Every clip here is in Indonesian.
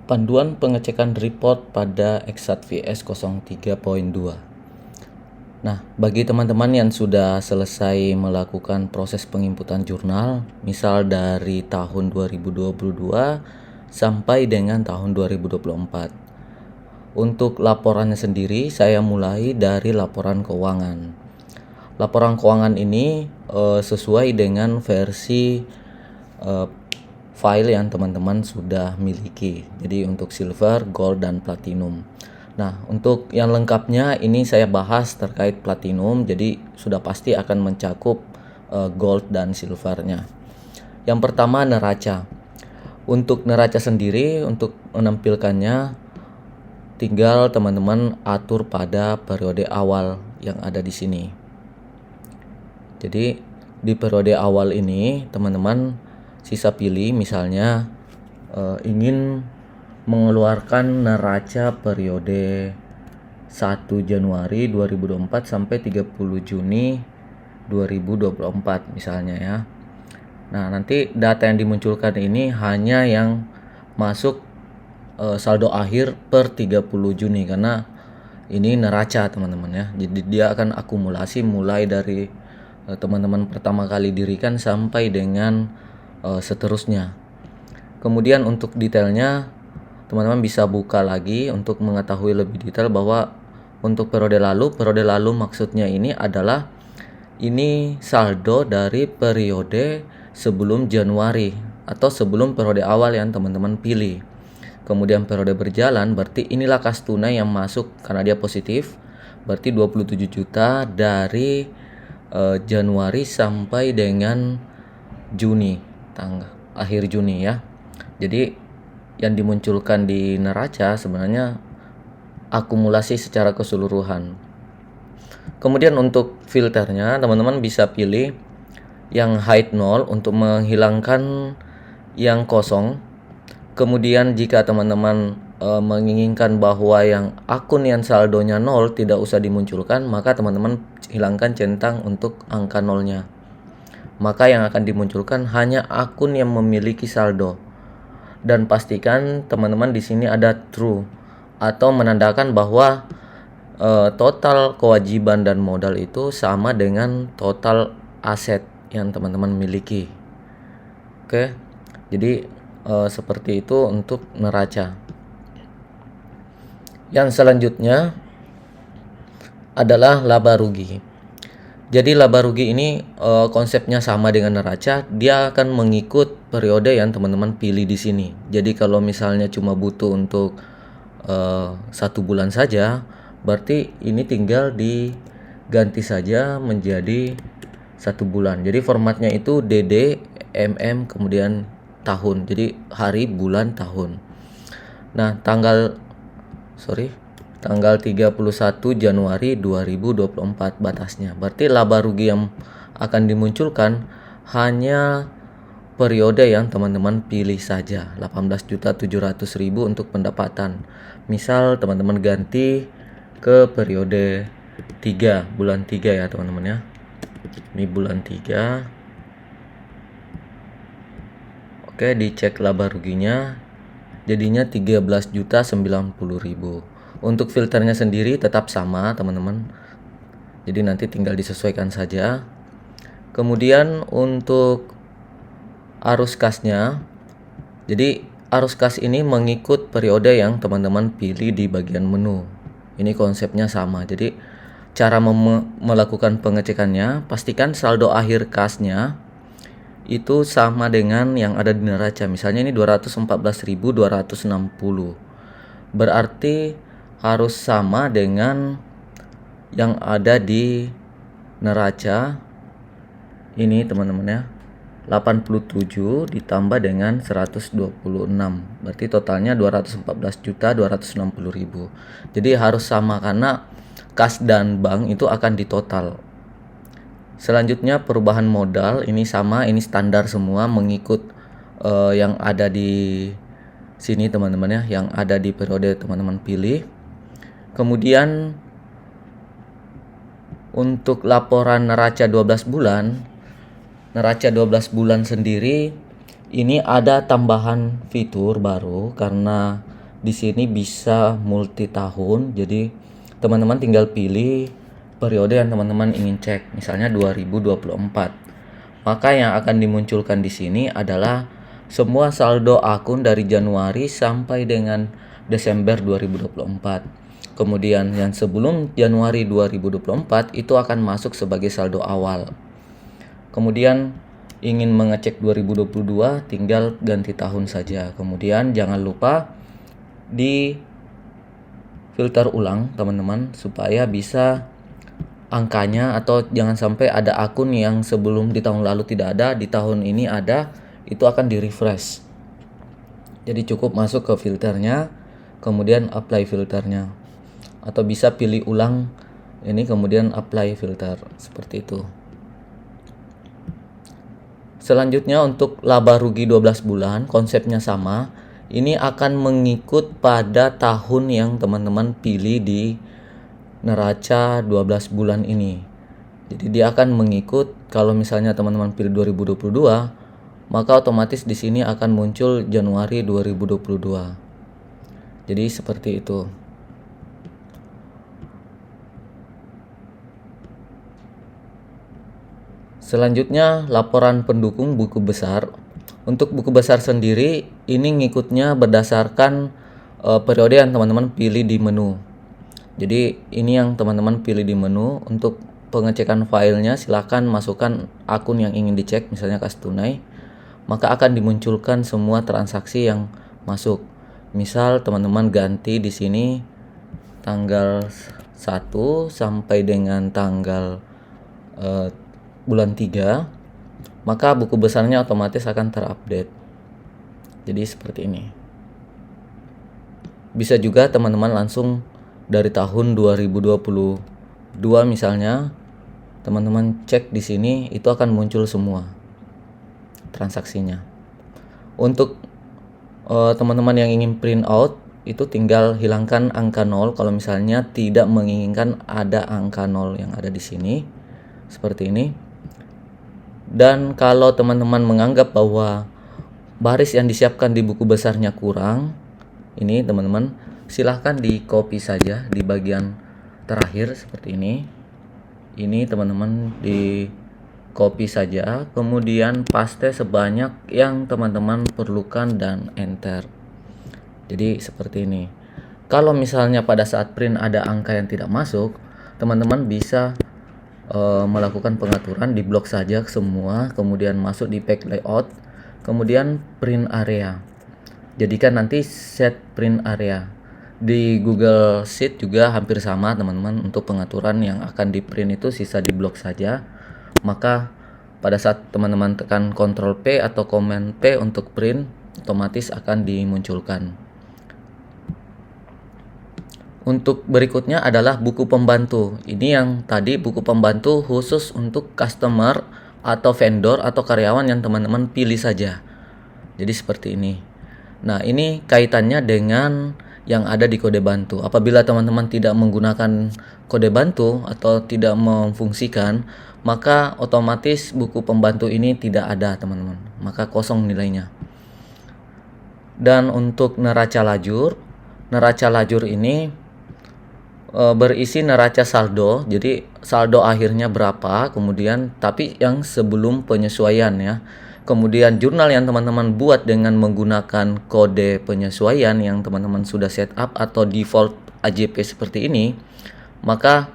Panduan pengecekan report pada Exat VS 03.2. Nah, bagi teman-teman yang sudah selesai melakukan proses penginputan jurnal, misal dari tahun 2022 sampai dengan tahun 2024. Untuk laporannya sendiri, saya mulai dari laporan keuangan. Laporan keuangan ini sesuai dengan versi file yang teman-teman sudah miliki. Jadi untuk silver, gold, dan platinum. Nah, untuk yang lengkapnya ini saya bahas terkait platinum, jadi sudah pasti akan mencakup gold dan silvernya. Yang pertama, neraca. Untuk neraca sendiri, untuk menampilkannya, tinggal teman-teman atur pada periode awal yang ada di sini. Jadi di periode awal ini teman-teman sisa pilih, misalnya ingin mengeluarkan neraca periode 1 Januari 2024 sampai 30 Juni 2024 misalnya ya. Nah, nanti data yang dimunculkan ini hanya yang masuk saldo akhir per 30 Juni karena ini neraca teman-teman ya. Jadi dia akan akumulasi mulai dari teman-teman pertama kali dirikan sampai dengan seterusnya. Kemudian untuk detailnya teman-teman bisa buka lagi untuk mengetahui lebih detail bahwa untuk periode lalu maksudnya ini adalah ini saldo dari periode sebelum Januari atau sebelum periode awal yang teman-teman pilih. Kemudian periode berjalan berarti inilah kas tunai yang masuk karena dia positif, berarti 27 juta dari Januari sampai dengan Juni, tanggal akhir Juni ya. Jadi yang dimunculkan di neraca sebenarnya akumulasi secara keseluruhan. Kemudian untuk filternya teman-teman bisa pilih yang hide 0 untuk menghilangkan yang kosong. Kemudian jika teman-teman menginginkan bahwa yang akun yang saldonya 0 tidak usah dimunculkan, maka teman-teman hilangkan centang untuk angka 0-nya. Maka yang akan dimunculkan hanya akun yang memiliki saldo. Dan pastikan teman-teman di sini ada true atau menandakan bahwa total kewajiban dan modal itu sama dengan total aset yang teman-teman miliki. Oke. Jadi seperti itu untuk neraca. Yang selanjutnya adalah laba rugi. Jadi laba rugi ini konsepnya sama dengan neraca, dia akan mengikut periode yang teman-teman pilih di sini. Jadi kalau misalnya cuma butuh untuk 1 bulan saja, berarti ini tinggal diganti saja menjadi 1 bulan. Jadi formatnya itu DD, MM, kemudian tahun. Jadi hari, bulan, tahun. Nah, tanggal 31 Januari 2024 batasnya. Berarti laba rugi yang akan dimunculkan hanya periode yang teman-teman pilih saja, 18.700.000 untuk pendapatan. Misal teman-teman ganti ke periode 3, bulan 3 ya teman-teman ya. Ini bulan 3. Oke, dicek laba ruginya jadinya 13.090.000. Untuk filternya sendiri tetap sama teman-teman, jadi nanti tinggal disesuaikan saja. Kemudian untuk arus kasnya, jadi arus kas ini mengikut periode yang teman-teman pilih di bagian menu. Ini konsepnya sama. Jadi cara melakukan pengecekannya, pastikan saldo akhir kasnya itu sama dengan yang ada di neraca. Misalnya ini 214.260. Berarti harus sama dengan yang ada di neraca ini teman-teman ya. 87 ditambah dengan 126, berarti totalnya 214.260.000. Jadi harus sama karena kas dan bank itu akan ditotal. Selanjutnya perubahan modal ini sama, ini standar semua mengikut yang ada di sini teman-teman ya, yang ada di periode teman-teman pilih. Kemudian untuk laporan neraca 12 bulan, neraca 12 bulan sendiri ini ada tambahan fitur baru karena di sini bisa multi tahun. Jadi teman-teman tinggal pilih periode yang teman-teman ingin cek, misalnya 2024. Maka yang akan dimunculkan di sini adalah semua saldo akun dari Januari sampai dengan Desember 2024. Kemudian yang sebelum Januari 2024 itu akan masuk sebagai saldo awal. Kemudian ingin mengecek 2022 tinggal ganti tahun saja. Kemudian jangan lupa di filter ulang teman-teman, supaya bisa angkanya, atau jangan sampai ada akun yang sebelum di tahun lalu tidak ada, di tahun ini ada, itu akan di refresh. Jadi cukup masuk ke filternya, kemudian apply filternya, atau bisa pilih ulang ini kemudian apply filter, seperti itu. Selanjutnya untuk laba rugi 12 bulan, konsepnya sama. Ini akan mengikut pada tahun yang teman-teman pilih di neraca 12 bulan ini. Jadi dia akan mengikut, kalau misalnya teman-teman pilih 2022, maka otomatis di sini akan muncul Januari 2022. Jadi seperti itu. Selanjutnya laporan pendukung buku besar. Untuk buku besar sendiri ini ngikutnya berdasarkan periode yang teman-teman pilih di menu. Jadi ini yang teman-teman pilih di menu. Untuk pengecekan filenya silahkan masukkan akun yang ingin dicek, misalnya kas tunai, maka akan dimunculkan semua transaksi yang masuk. Misal teman-teman ganti di sini tanggal 1 sampai dengan tanggal bulan 3, maka buku besarnya otomatis akan terupdate. Jadi seperti ini. Bisa juga teman-teman langsung dari tahun 2022 misalnya, teman-teman cek di sini, itu akan muncul semua transaksinya. Untuk teman-teman yang ingin print out, itu tinggal hilangkan angka 0 kalau misalnya tidak menginginkan ada angka 0 yang ada di sini, seperti ini. Dan kalau teman-teman menganggap bahwa baris yang disiapkan di buku besarnya kurang, ini teman-teman silahkan di copy saja di bagian terakhir seperti ini. Ini teman-teman di copy saja, kemudian paste sebanyak yang teman-teman perlukan dan enter. Jadi seperti ini. Kalau misalnya pada saat print ada angka yang tidak masuk, teman-teman bisa melakukan pengaturan di blok saja semua, kemudian masuk di pack layout, kemudian print area. Jadikan nanti set print area. Di Google Sheet juga hampir sama teman-teman, untuk pengaturan yang akan di print itu sisa di blok saja. Maka pada saat teman-teman tekan Ctrl P atau Command P untuk print, otomatis akan dimunculkan. Untuk berikutnya adalah buku pembantu. Ini yang tadi buku pembantu khusus untuk customer atau vendor atau karyawan yang teman-teman pilih saja. Jadi seperti ini. Nah, ini kaitannya dengan yang ada di kode bantu. Apabila teman-teman tidak menggunakan kode bantu atau tidak memfungsikan, maka otomatis buku pembantu ini tidak ada teman-teman. Maka kosong nilainya. Dan untuk neraca lajur ini berisi neraca saldo, jadi saldo akhirnya berapa, kemudian tapi yang sebelum penyesuaian ya. Kemudian jurnal yang teman-teman buat dengan menggunakan kode penyesuaian yang teman-teman sudah set up atau default AJP seperti ini, maka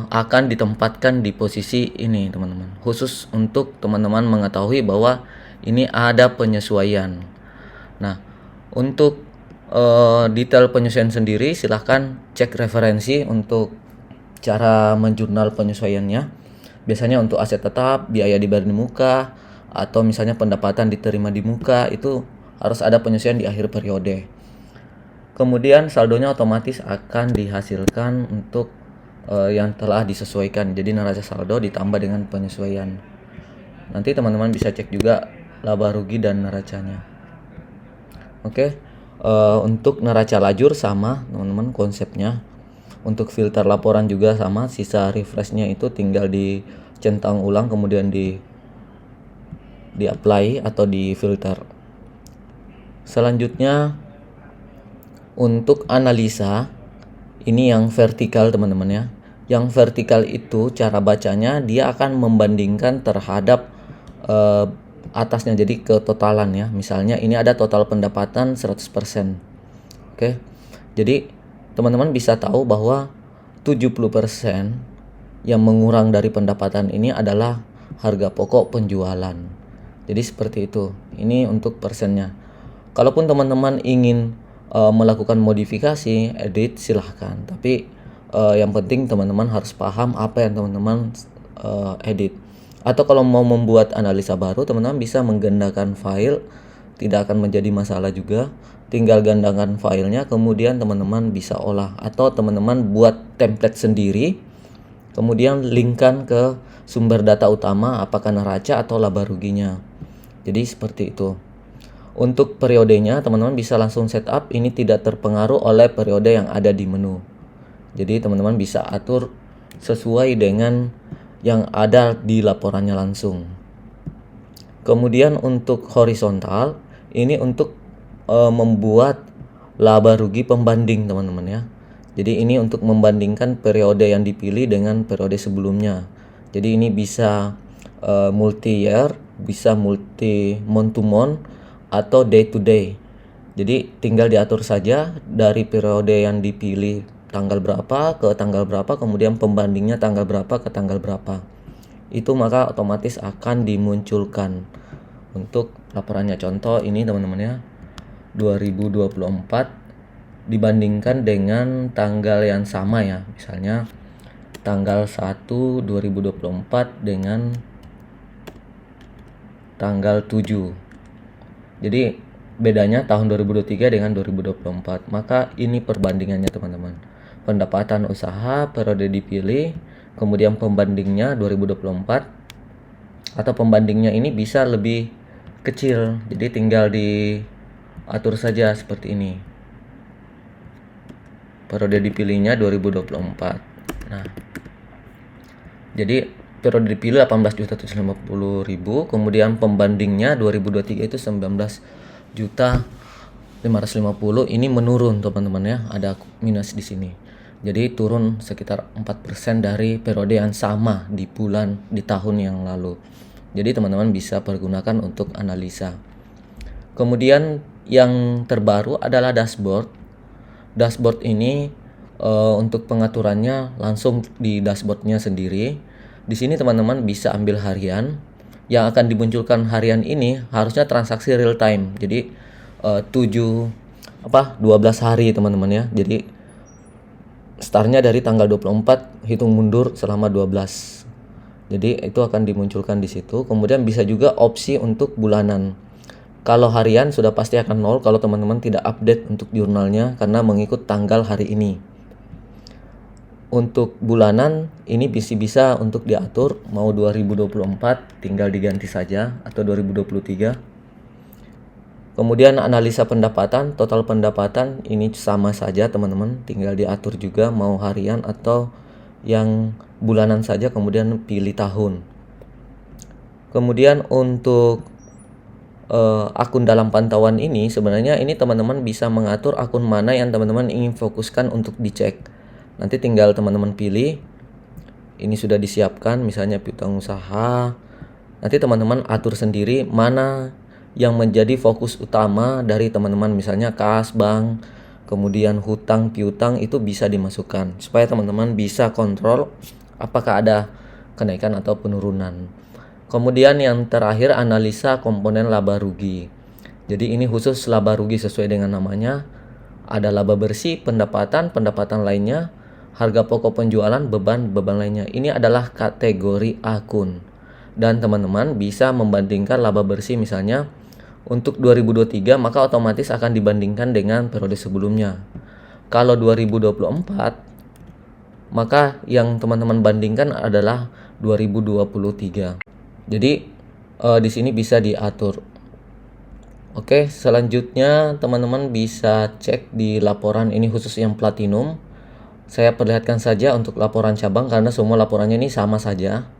akan ditempatkan di posisi ini teman-teman, khusus untuk teman-teman mengetahui bahwa ini ada penyesuaian. Nah, untuk detail penyesuaian sendiri silahkan cek referensi untuk cara menjurnal penyesuaiannya. Biasanya untuk aset tetap, biaya dibayar di muka, atau misalnya pendapatan diterima di muka, itu harus ada penyesuaian di akhir periode. Kemudian saldonya otomatis akan dihasilkan untuk yang telah disesuaikan. Jadi neraca saldo ditambah dengan penyesuaian. Nanti teman-teman bisa cek juga laba rugi dan neracanya. Oke. Untuk neraca lajur sama teman-teman konsepnya. Untuk filter laporan juga sama, sisa refreshnya itu tinggal dicentang ulang kemudian di apply atau di filter. Selanjutnya Untuk analisa, ini yang vertikal teman-teman ya. Yang vertikal itu cara bacanya dia akan membandingkan terhadap atasnya, jadi ketotalan ya. Misalnya ini ada total pendapatan 100%. Oke. Jadi teman-teman bisa tahu bahwa 70% yang mengurang dari pendapatan ini adalah harga pokok penjualan. Jadi seperti itu. Ini untuk persennya. Kalaupun teman-teman ingin melakukan modifikasi, edit, silahkan. Tapi yang penting teman-teman harus paham apa yang teman-teman edit. Atau kalau mau membuat analisa baru, teman-teman bisa menggandakan file, tidak akan menjadi masalah juga. Tinggal gandakan filenya, kemudian teman-teman bisa olah. Atau teman-teman buat template sendiri, kemudian linkkan ke sumber data utama, apakah neraca atau laba ruginya. Jadi seperti itu. Untuk periodenya teman-teman bisa langsung setup, ini tidak terpengaruh oleh periode yang ada di menu. Jadi teman-teman bisa atur sesuai dengan yang ada di laporannya langsung. Kemudian untuk horizontal, ini untuk membuat laba rugi pembanding teman-teman ya. Jadi ini untuk membandingkan periode yang dipilih dengan periode sebelumnya. Jadi ini bisa multi year, bisa multi month to month, atau day to day. Jadi tinggal diatur saja dari periode yang dipilih tanggal berapa ke tanggal berapa, kemudian pembandingnya tanggal berapa ke tanggal berapa. Itu maka otomatis akan dimunculkan untuk laporannya. Contoh ini teman-teman ya, 2024 dibandingkan dengan tanggal yang sama ya. Misalnya tanggal 1 2024 dengan tanggal 7. Jadi bedanya tahun 2023 dengan 2024. Maka ini perbandingannya teman-teman. Pendapatan usaha periode dipilih, kemudian pembandingnya 2024, atau pembandingnya ini bisa lebih kecil. Jadi tinggal diatur saja seperti ini. Periode dipilihnya 2024. Nah, jadi periode dipilih 18.750.000, kemudian pembandingnya 2023 itu 19.550.000. Ini menurun teman-teman ya, ada minus di sini. Jadi turun sekitar 4% dari periode yang sama di tahun yang lalu. Jadi teman-teman bisa pergunakan untuk analisa. Kemudian yang terbaru adalah dashboard. Dashboard ini untuk pengaturannya langsung di dashboardnya sendiri. Di sini teman-teman bisa ambil harian. Yang akan dimunculkan harian ini harusnya transaksi real time. Jadi 12 hari teman-teman ya. Jadi startnya dari tanggal 24, hitung mundur selama 12. Jadi itu akan dimunculkan di situ. Kemudian bisa juga opsi untuk bulanan. Kalau harian sudah pasti akan 0 kalau teman-teman tidak update untuk jurnalnya karena mengikut tanggal hari ini. Untuk bulanan ini bisa untuk diatur, mau 2024 tinggal diganti saja atau 2023. Kemudian analisa pendapatan, total pendapatan ini sama saja teman-teman, tinggal diatur juga mau harian atau yang bulanan saja, kemudian pilih tahun. Kemudian untuk akun dalam pantauan ini sebenarnya ini teman-teman bisa mengatur akun mana yang teman-teman ingin fokuskan untuk dicek. Nanti tinggal teman-teman pilih, ini sudah disiapkan misalnya piutang usaha. Nanti teman-teman atur sendiri mana yang menjadi fokus utama dari teman-teman, misalnya kas, bank, kemudian hutang, piutang, itu bisa dimasukkan supaya teman-teman bisa kontrol apakah ada kenaikan atau penurunan. Kemudian yang terakhir analisa komponen laba rugi. Jadi ini khusus laba rugi sesuai dengan namanya. Ada laba bersih, pendapatan lainnya, harga pokok penjualan, beban lainnya. Ini adalah kategori akun. Dan teman-teman bisa membandingkan laba bersih misalnya untuk 2023 maka otomatis akan dibandingkan dengan periode sebelumnya. Kalau 2024 maka yang teman-teman bandingkan adalah 2023. Jadi di sini bisa diatur. Oke, selanjutnya teman-teman bisa cek di laporan ini khusus yang platinum. Saya perlihatkan saja untuk laporan cabang karena semua laporannya ini sama saja.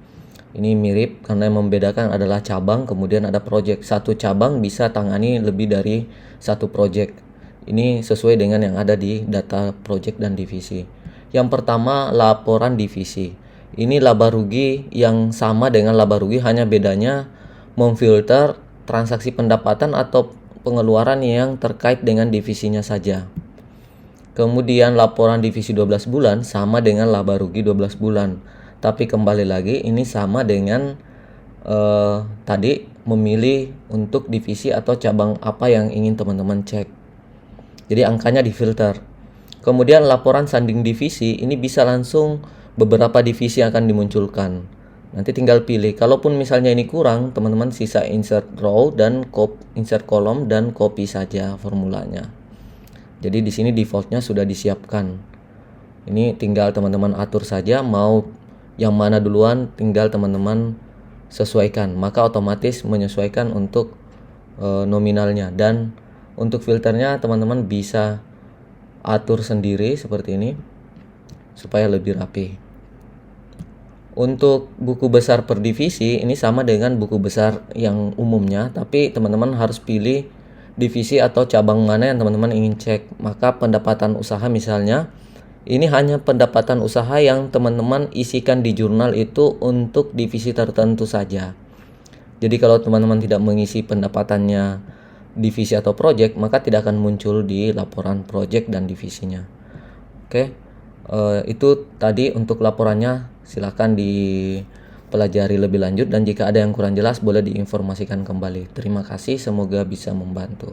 Ini mirip karena yang membedakan adalah cabang, kemudian ada project. Satu cabang bisa tangani lebih dari satu project. Ini sesuai dengan yang ada di data project dan divisi. Yang pertama, laporan divisi. Ini laba rugi yang sama dengan laba rugi, hanya bedanya memfilter transaksi pendapatan atau pengeluaran yang terkait dengan divisinya saja. Kemudian laporan divisi 12 bulan sama dengan laba rugi 12 bulan. Tapi kembali lagi ini sama dengan tadi memilih untuk divisi atau cabang apa yang ingin teman-teman cek. Jadi angkanya difilter. Kemudian laporan sanding divisi ini bisa langsung beberapa divisi akan dimunculkan. Nanti tinggal pilih. Kalaupun misalnya ini kurang, teman-teman sisa insert row dan insert column dan copy saja formulanya. Jadi di sini defaultnya sudah disiapkan. Ini tinggal teman-teman atur saja mau yang mana duluan, tinggal teman-teman sesuaikan. Maka otomatis menyesuaikan untuk nominalnya, dan untuk filternya teman-teman bisa atur sendiri seperti ini supaya lebih rapi. Untuk buku besar per divisi ini sama dengan buku besar yang umumnya, tapi teman-teman harus pilih divisi atau cabang mana yang teman-teman ingin cek. Maka pendapatan usaha misalnya, ini hanya pendapatan usaha yang teman-teman isikan di jurnal itu untuk divisi tertentu saja. Jadi kalau teman-teman tidak mengisi pendapatannya divisi atau project, maka tidak akan muncul di laporan project dan divisinya. Oke, itu tadi untuk laporannya. Silakan dipelajari lebih lanjut, dan jika ada yang kurang jelas boleh diinformasikan kembali. Terima kasih, semoga bisa membantu.